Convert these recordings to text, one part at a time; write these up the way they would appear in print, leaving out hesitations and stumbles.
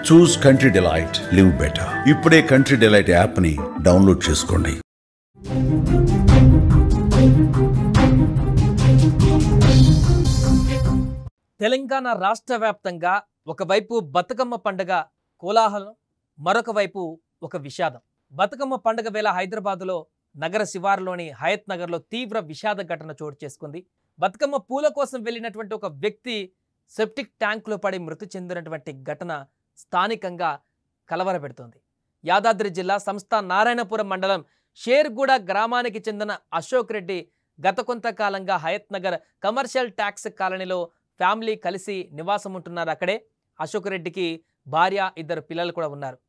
చూస్ country delight, live better. ఇప్పుడే country delight app ని download చేసుకోండి. తెలంగాణ రాష్ట్ర వ్యాప్తంగా ఒకవైపు బతుకమ్మ పండుగ కోలాహలం, మరొక వైపు ఒక విషాదం. బతుకమ్మ పండుగ వేళ హైదరాబాదులో నగర శివారులోని హయత్ నగర్లో తీవ్ర విషాద ఘటన చోటు చేసుకుంది. బతుకమ్మ పూల కోసం వెళ్ళినటువంటి ఒక వ్యక్తి సెప్టిక్ ట్యాంకులో పడి మృతి చెందినటువంటి ఘటన స్థానికంగా కలవరపెడుతోంది. యాదాద్రి జిల్లా సంస్థ నారాయణపురం మండలం షేర్గూడ గ్రామానికి చెందిన అశోక్ రెడ్డి గత కొంతకాలంగా హయత్ నగర్ కమర్షియల్ ట్యాక్స్ కాలనీలో ఫ్యామిలీ కలిసి నివాసం ఉంటున్నారు. అక్కడే అశోక్ రెడ్డికి భార్య, 2 పిల్లలు కూడా ఉన్నారు.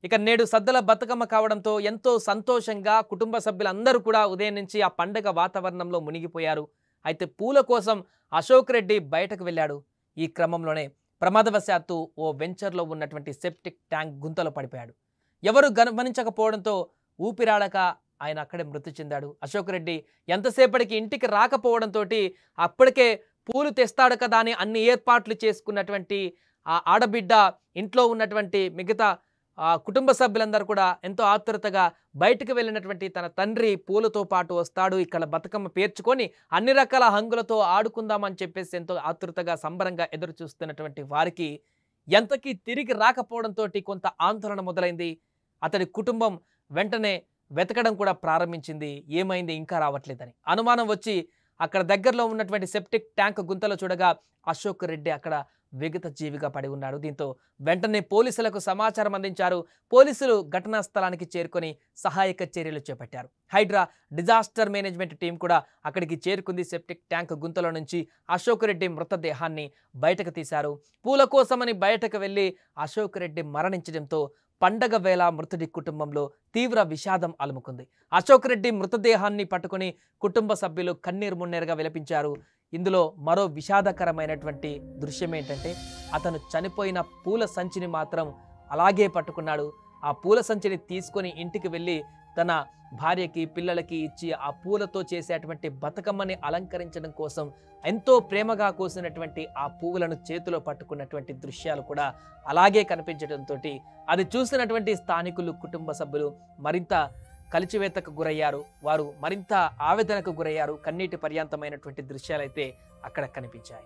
ఇక నేడు సద్దల బతుకమ్మ కావడంతో ఎంతో సంతోషంగా కుటుంబ సభ్యులందరూ కూడా ఉదయం నుంచి ఆ పండగ వాతావరణంలో మునిగిపోయారు. అయితే పూల కోసం అశోక్ రెడ్డి బయటకు వెళ్ళాడు. ఈ క్రమంలోనే ప్రమాదవశాత్తు ఓ వెంచర్లో ఉన్నటువంటి సెప్టిక్ ట్యాంక్ గుంతలో పడిపోయాడు. ఎవరు గమనించకపోవడంతో ఊపిరాడక ఆయన అక్కడే మృతి చెందాడు. అశోక్ రెడ్డి ఎంతసేపటికి ఇంటికి రాకపోవడంతో అప్పటికే పూలు తెస్తాడు కదా అని అన్ని ఏర్పాట్లు చేసుకున్నటువంటి ఆ ఆడబిడ్డ, ఇంట్లో ఉన్నటువంటి మిగతా కుటుంబ సభ్యులందరూ కూడా ఎంతో ఆతృతగా బయటకు వెళ్ళినటువంటి తన తండ్రి పూలతో పాటు వస్తాడు, ఇక్కడ బతుకమ్మ పేర్చుకొని అన్ని రకాల హంగులతో ఆడుకుందామని చెప్పేసి ఎంతో ఆతృతగా సంబరంగా ఎదురు చూస్తున్నటువంటి వారికి ఎంతకీ తిరిగి రాకపోవడంతో కొంత ఆందోళన మొదలైంది. అతడి కుటుంబం వెంటనే వెతకడం కూడా ప్రారంభించింది. ఏమైంది, ఇంకా రావట్లేదని అనుమానం వచ్చి అక్కడ దగ్గరలో ఉన్నటువంటి సెప్టిక్ ట్యాంక్ గుంతలో చూడగా అశోక్ రెడ్డి అక్కడ విగత జీవిగా పడి ఉన్నాడు. దీంతో వెంటనే పోలీసులకు సమాచారం అందించారు. పోలీసులు ఘటనా స్థలానికి చేరుకొని సహాయక చర్యలు చేపట్టారు. హైడ్రా డిజాస్టర్ మేనేజ్మెంట్ టీం కూడా అక్కడికి చేరుకుంది. సెప్టిక్ ట్యాంక్ గుంతలో నుంచి అశోక్ రెడ్డి మృతదేహాన్ని బయటకు తీశారు. పూల కోసమని బయటకు వెళ్ళి అశోక్ రెడ్డి మరణించడంతో పండగ వేళ మృతుడి కుటుంబంలో తీవ్ర విషాదం అలుముకుంది. అశోక్ రెడ్డి మృతదేహాన్ని పట్టుకుని కుటుంబ సభ్యులు కన్నీరు మున్నీరుగా విలపించారు. ఇందులో మరో విషాదకరమైనటువంటి దృశ్యం ఏంటంటే, అతను చనిపోయిన పూల సంచిని మాత్రం అలాగే పట్టుకున్నాడు. ఆ పూల సంచిని తీసుకొని ఇంటికి వెళ్ళి తన భార్యకి, పిల్లలకి ఇచ్చి ఆ పూలతో చేసేటువంటి బతుకమ్మని అలంకరించడం కోసం ఎంతో ప్రేమగా కోసినటువంటి ఆ పువ్వులను చేతిలో పట్టుకున్నటువంటి దృశ్యాలు కూడా అలాగే కనిపించడంతో అది చూసినటువంటి స్థానికులు, కుటుంబ సభ్యులు మరింత కలిచివేతకు గురయ్యారు. వారు మరింత ఆవేదనకు గురయ్యారు. కన్నీటి పర్యంతమైనటువంటి దృశ్యాలైతే అక్కడ కనిపించాయి.